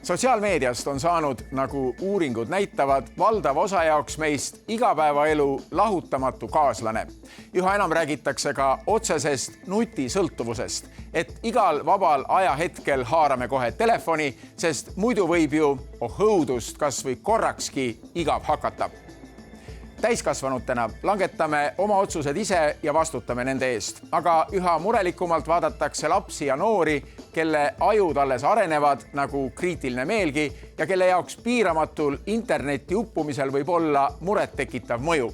Sotsiaalmeediast on saanud, nagu uuringud näitavad, valdav osa jaoks meist igapäevaelu lahutamatu kaaslane. Üha enam räägitakse ka otsesest nutisõltuvusest, et igal vabal ajahetkel haarame kohe telefoni, sest muidu võib ju õudust kas või korrakski igav hakata. Täiskasvanutena langetame oma otsused ise ja vastutame nende eest, aga üha murelikumalt vaadatakse lapsi ja noori, kelle ajud alles arenevad nagu kriitiline meelgi ja kelle jaoks piiramatul interneti uppumisel võib olla muret tekitav mõju.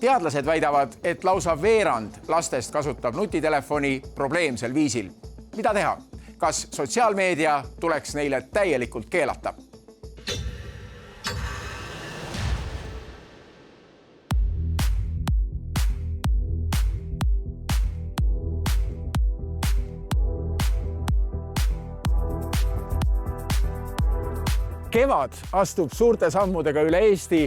Teadlased väidavad, et lausa veerand lastest kasutab nutitelefoni probleemsel viisil. Mida teha? Kas sotsiaalmeedia tuleks neile täielikult keelata? Kevad astub suurte sammudega üle Eesti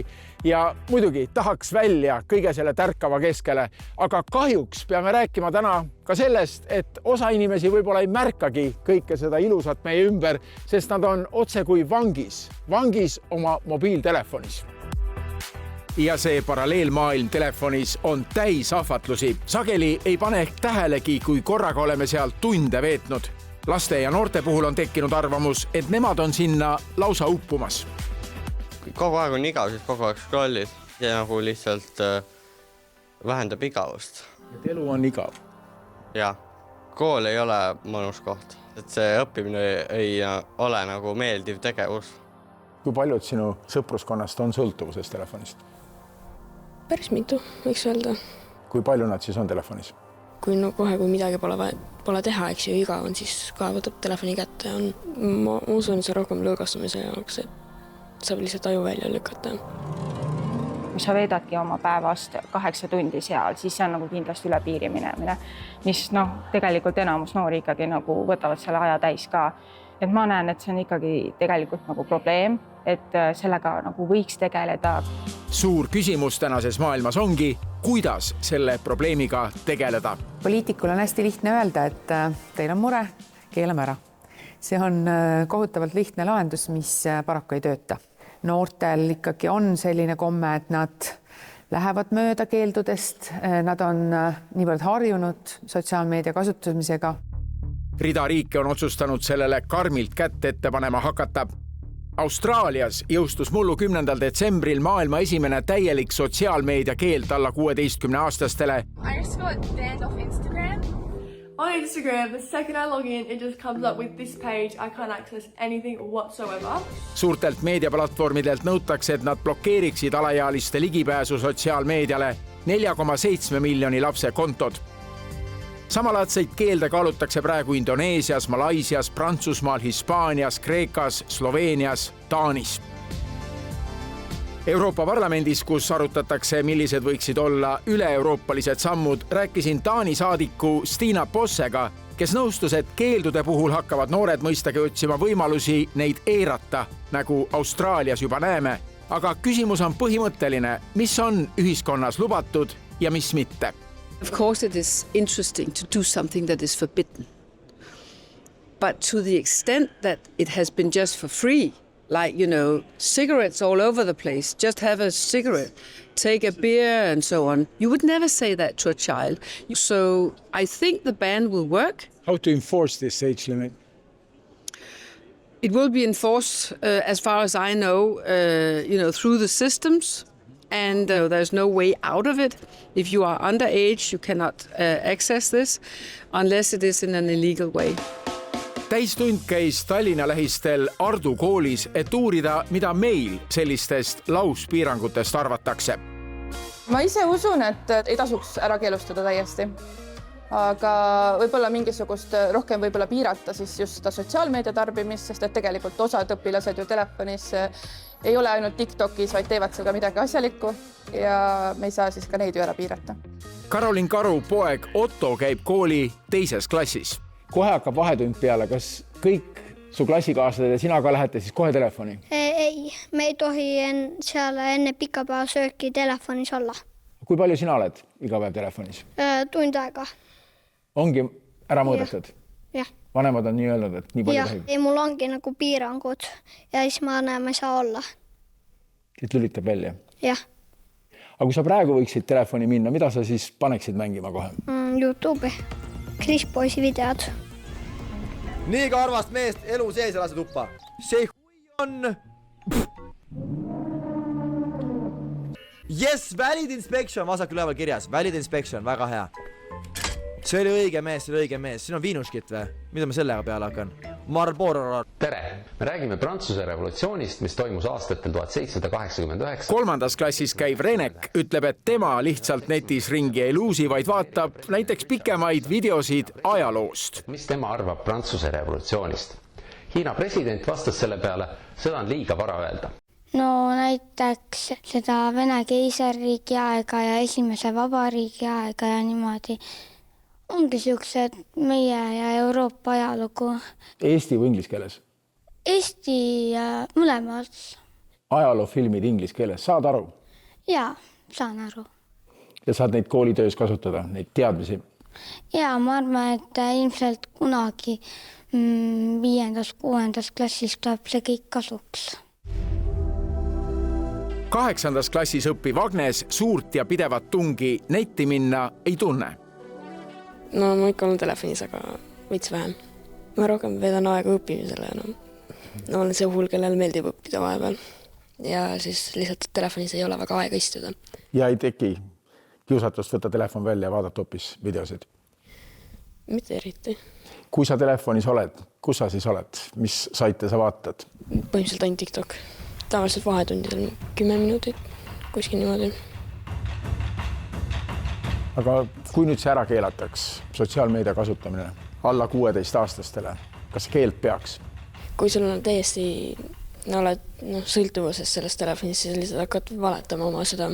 ja muidugi tahaks välja kõige selle tärkava keskele, aga kahjuks peame rääkima täna ka sellest, et osa inimesi võib-olla ei märkagi kõike seda ilusat meie ümber, sest nad on otse kui vangis oma mobiiltelefonis. Ja see paralleelmaailm telefonis on täis ahvatlusi. Sageli ei pane ehk tähelegi, kui korraga oleme seal tunde veetnud. Laste ja noorte puhul on tekkinud arvamus, et nemad on sinna lausa uppumas. Kogu aeg on igav, siis kogu aeg scrollid ja nagu lihtsalt vähendab igavust. Et elu on igav. Ja, kool ei ole mõnus koht. Et see õppimine ei ole nagu meeldiv tegevus. Kui paljud sinu sõpruskonnast on sõltuvuses telefonist? Päris mitu, võiks öelda. Kui palju nad siis on telefonis? Kui kohe, kui midagi pole teha, eks ju, igav on, siis kohe võtab telefoni kätte. Ma usun, see rohkem lõõgastumise jaoks, et saab lihtsalt aju välja lükata. Kui sa veedadki oma päevast 8 tundi seal, siis see on nagu kindlasti üle piiri minemine, mis tegelikult enamus noori ikkagi nagu võtavad selle aja täis ka. Et ma näen, et see on ikkagi tegelikult nagu probleem, et sellega nagu võiks tegeleda. Suur küsimus tänases maailmas ongi, kuidas selle probleemiga tegeleda. Poliitikul on hästi lihtne öelda, et teil on mure, keelame ära. See on kohutavalt lihtne lahendus, mis paraku ei tööta. Noortel ikkagi on selline komme, et nad lähevad mööda keeldudest, nad on niivõrd harjunud sotsiaalmeedia kasutamisega. Rida riike on otsustanud sellele karmilt kätt ette panema hakata. Austraalias jõustus mullu 10. detsembril maailma esimene täielik sotsiaalmeedia keeld alla 16-aastastele. I just got banned off Instagram. On Instagram, the second I log in, it just comes up with this page. I can't access anything whatsoever. Suurtelt meediaplatvormidelt nõutakse, et nad blokeeriksid alaealiste ligipääsu sotsiaalmeediale 4,7 miljoni lapse kontod. Samalaadseid keelde kaalutakse praegu Indoneesias, Malaisias, Prantsusmaal, Hispaanias, Kreekas, Sloveenias, Taanis. Euroopa Parlamendis, kus arutatakse, millised võiksid olla üle-euroopalised sammud, rääkisin Taani saadiku Stina Possega, kes nõustus, et keeldude puhul hakkavad noored mõistagi otsima võimalusi neid eirata, nagu Austraalias juba näeme. Aga küsimus on põhimõtteline, mis on ühiskonnas lubatud ja mis mitte. Of course, it is interesting to do something that is forbidden. But to the extent that it has been just for free, like, cigarettes all over the place, just have a cigarette, take a beer and so on, you would never say that to a child. So I think the ban will work. How to enforce this age limit? It will be enforced, as far as I know, through the systems. And there's no way out of it. If you are underage, you cannot access this unless it is in an illegal way. Täistund käis Tallinna lähistel Ardu koolis, et uurida, mida meil sellistest lauspiirangutest arvatakse. Ma ise usun, et ei tasuks ära keelustada täiesti. Aga võib-olla mingisugust rohkem võib-olla piirata siis just seda sotsiaalmeedia tarbimist, sest et tegelikult osad õpilased ju telefonis ei ole ainult TikTokis, vaid teevad seal ka midagi asjalikku ja me ei saa siis ka neid ju ära piirata. Karolin Karu poeg Otto käib kooli 2. klassis. Kohe hakkab vahetund peale. Kas kõik su klassikaaslased ja sina ka lähete siis kohe telefoni? Ei, me ei tohi seal enne pikapäevasööki telefonis olla. Kui palju sina oled iga päev telefonis? Tund aega. Ongi ära mõõdetud? Jah. Vanemad on nii öelnud, et nii palju Jah, tohib. ei mul ongi nagu piirangud ja siis ma ei saa olla. Et lülitab välja. Jah. Aga kui sa praegu võiksid telefoni minna, mida sa siis paneksid mängima kohe? YouTube'i. Chris Boysi videod. Nii ka arvast meest elu sees ja lase tuppa. See on... Yes, valid inspection, vasak üleval kirjas. Valid inspection, väga hea. See oli õige mees, Siin on viinuskit või? Mida ma sellega peale hakkan? Marlboro. Tere! Me räägime Prantsuse revolutsioonist, mis toimus aastatel 1789. 3. klassis käiv Renek ütleb, et tema lihtsalt netis ringi ei luusi, vaid vaatab näiteks pikemaid videosid ajaloost. Mis tema arvab Prantsuse revolutsioonist? Hiina president vastas selle peale, seda on liiga vara öelda. No näiteks seda Vene keisarriigi aega ja esimese vabariigi aega ja niimoodi. Ongi siuksed meie ja Euroopa ajalugu. Eesti või inglise keeles? Eesti mõlemad. Ajaloofilmid inglise keeles, saad aru? Jaa, saan aru. Ja saad neid koolitöös kasutada, neid teadmisi? Jaa, ma arvan, et ilmselt kunagi 5.–6. klassis tuleb see kõik kasuks. 8. klassis õppiv Agnes suurt ja pidevat tungi netti minna ei tunne. No ma ikka olen telefonis, aga veits vähem. Ma rohkem veedan aega õppimisele. No olen see hull, kellel meeldib õppida vahepeal. Ja siis lihtsalt telefonis ei ole väga aega istuda. Ja ei teki kiusatust võtta telefon välja ja vaadata hoopis videosid? Mitte eriti. Kui sa telefonis oled, kus sa siis oled? Mis saite sa vaatad? Põhimõtteliselt ainult TikTok. Tavaliselt vahetundidel 10 minutit, kuskil niimoodi. Aga kui nüüd see ära keelataks, sotsiaalmeedia kasutamine alla 16-aastastele, kas keeld peaks? Kui sul on täiesti oled sõltuvuses sellest telefonist, siis lihtsalt hakkad valetama oma seda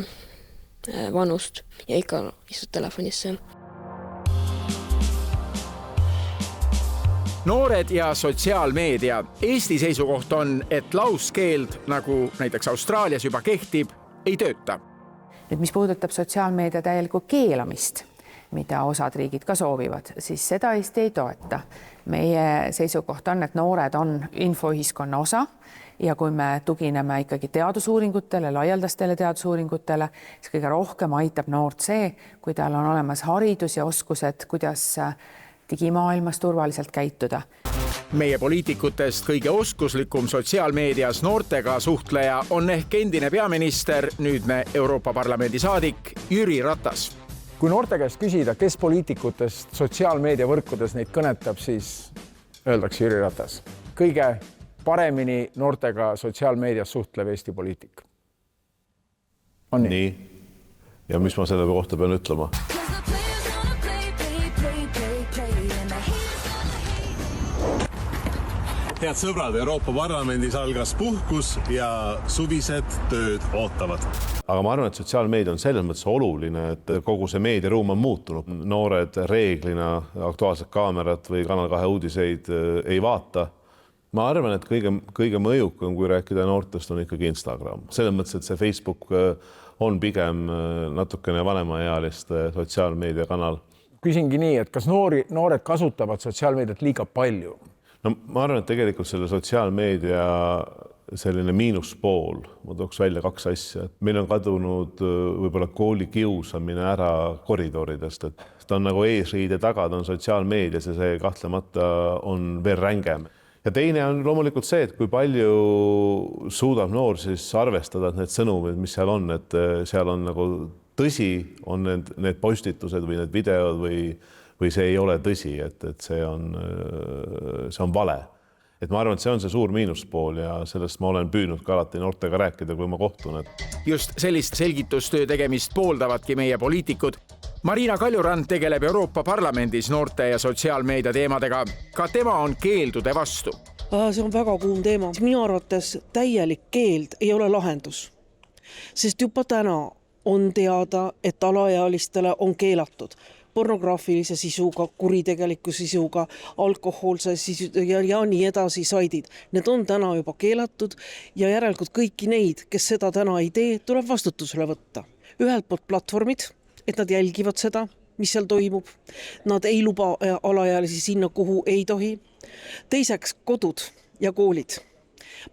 vanust ja ikka istud telefonis seal. Noored ja sotsiaalmeedia. Eesti seisukoht on, et lauskeeld, nagu näiteks Austraalias juba kehtib, ei tööta. Nüüd, mis puudutab sotsiaalmeedia täielikku keelamist, mida osad riigid ka soovivad, siis seda Eesti ei toeta. Meie seisukoht on, et noored on infoühiskonna osa ja kui me tugineme ikkagi teadusuuringutele, laialdastele teadusuuringutele, siis kõige rohkem aitab noort see, kui tal on olemas haridus ja oskused, kuidas digimaailmas turvaliselt käituda. Meie poliitikutest kõige oskuslikum sotsiaalmeedias noortega suhtleja on ehk endine peaminister, nüüdne Euroopa Parlamendi saadik Jüri Ratas. Kui noorte käest küsida, kes poliitikutest sotsiaalmeedia võrkudes neid kõnetab, siis öeldakse Jüri Ratas. Kõige paremini noortega sotsiaalmeedias suhtlev Eesti poliitik. On nii? Ja mis ma selle kohta pean ütlema? Head sõbrad, Euroopa Parlamendis algas puhkus ja suvised tööd ootavad. Aga ma arvan, et sotsiaalmeedia on selles mõttes oluline, et kogu see meediaruum on muutunud. Noored reeglina Aktuaalset Kaamerat või Kanal 2 uudiseid ei vaata. Ma arvan, et kõige mõjukam, kui rääkida noortest, on ikkagi Instagram. Selles mõttes, et see Facebook on pigem natukene vanemaealiste sotsiaalmeedia kanal. Küsingi nii, et kas noored kasutavad sotsiaalmeediat liiga palju? No ma arvan, et tegelikult selle sotsiaalmeedia selline miinuspool, ma tooks välja 2 asja. Meil on kadunud võib-olla kooli kiusamine ära koridoridest, et ta on nagu eesriide taga, ta on sotsiaalmeedias ja see kahtlemata on veel rängem. Ja teine on loomulikult see, et kui palju suudab noor siis arvestada need sõnumid, mis seal on, et seal on nagu tõsi, on need postitused või need videod või see ei ole tõsi, et see on vale. Et ma arvan, et see on see suur miinuspool ja sellest ma olen püüdnud ka alati noortega rääkida, kui ma kohtun. Just sellist selgitustöö tegemist pooldavadki meie poliitikud. Marina Kaljurand tegeleb Euroopa Parlamendis noorte ja sotsiaalmeedia teemadega. Ka tema on keeldude vastu. See on väga kuum teema. Minu arvates täielik keeld ei ole lahendus. Sest juba täna on teada, et alaealistele on keelatud pornograafilise sisuga, kuritegeliku sisuga, alkohoolse sisu ja nii edasi saidid. Need on täna juba keelatud ja järelikult kõiki neid, kes seda täna ei tee, tuleb vastutusele võtta. Ühelt poolt platvormid, et nad jälgivad seda, mis seal toimub. Nad ei luba alaealisi sinna, kuhu ei tohi. Teiseks kodud ja koolid.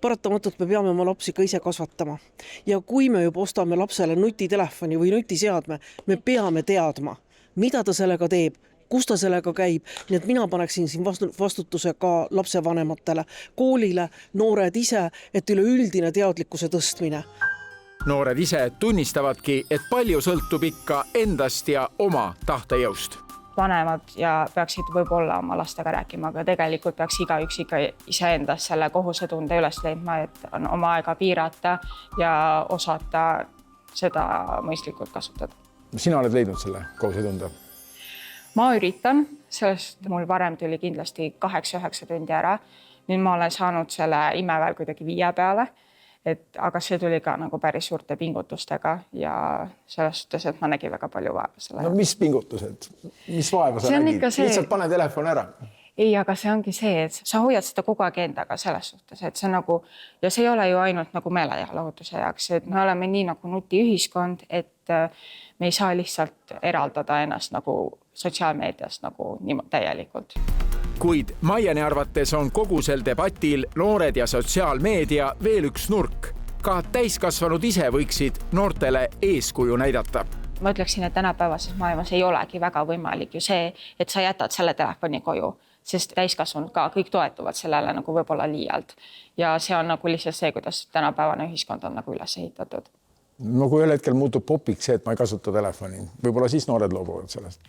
Paratamatult me peame oma lapsi ka ise kasvatama. Ja kui me juba ostame lapsele nutitelefoni või nutiseadme, me peame teadma, mida ta sellega teeb, kus ta sellega käib. Nii et mina paneksin siin vastutuse ka lapsevanematele, koolile, noored ise, et üleüldine teadlikkuse tõstmine. Noored ise tunnistavadki, et palju sõltub ikka endast ja oma tahtejõust. Vanemad ja peaksid võib-olla oma lastega rääkima, aga tegelikult peaks igaüks ikka iseendas selle kohusetunde üles leidma, et on oma aega piirata ja osata seda mõistlikult kasutada. Sina oled leidnud selle kohusetunde? Ma üritan, sellest mul varem tuli kindlasti 8-9 tundi ära. Nüüd ma olen saanud selle imeväel kuidagi 5 peale. Aga see tuli ka nagu päris suurte pingutustega ja selles suhtes, et ma nägin väga palju vaeva selle. No mis pingutused? Mis vaeva sa nägid? Lihtsalt pane telefon ära. Ei, aga see ongi see, et sa hoiad seda kogu aeg endaga selles suhtes, et see nagu, ja see ei ole ju ainult nagu meelelahutuse jaoks, et me oleme nii nagu nutiühiskond, et me ei saa lihtsalt eraldada ennast nagu sotsiaalmeediast nagu täielikult. Kuid Maieni arvates on kogu sel debatil noored ja sotsiaalmeedia veel üks nurk. Ka täiskasvanud ise võiksid noortele eeskuju näidata. Ma ütleksin, et tänapäevases maailmas ei olegi väga võimalik ju see, et sa jätad selle telefoni koju, sest täiskasvanud ka kõik toetuvad sellele nagu võib-olla liialt. Ja see on nagu lihtsalt see, kuidas tänapäevane ühiskond on nagu üles ehitatud. No kui ühel hetkel muutub popiks see, et ma ei kasuta telefoni, võib-olla siis noored loobuvad sellest.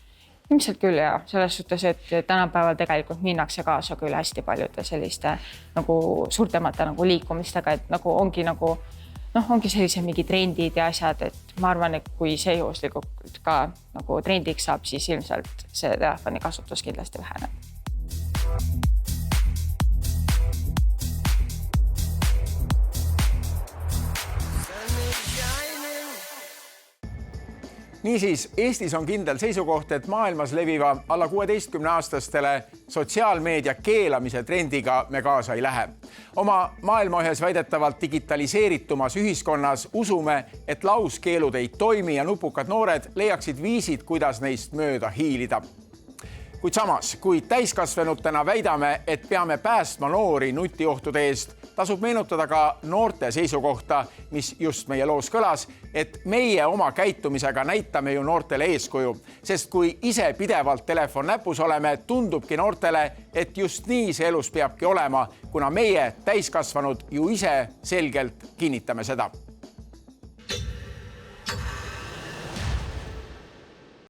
Ilmselt küll ja selles suhtes, et tänapäeval tegelikult minnakse kaasa küll hästi paljude selliste nagu suurtemate nagu liikumistega, et nagu ongi sellise mingi trendid ja asjad, et ma arvan, et kui see juhuslikult ka nagu trendiks saab, siis ilmselt see telefoni kasutus kindlasti väheneb. Niisiis, Eestis on kindel seisukoht, et maailmas leviva alla 16-aastastele sotsiaalmeedia keelamise trendiga me kaasa ei lähe. Oma maailma ühes väidetavalt digitaliseeritumas ühiskonnas usume, et lauskeelud ei toimi ja nupukad noored leiaksid viisid, kuidas neist mööda hiilida. Kuid samas, kui täiskasvanutena väidame, et peame päästma noori nutiohtude eest, tasub meenutada ka noorte seisukohta, mis just meie loos kõlas, et meie oma käitumisega näitame ju noortele eeskuju, sest kui ise pidevalt telefon näpus oleme, tundubki noortele, et just nii see elus peabki olema, kuna meie täiskasvanud ju ise selgelt kinnitame seda.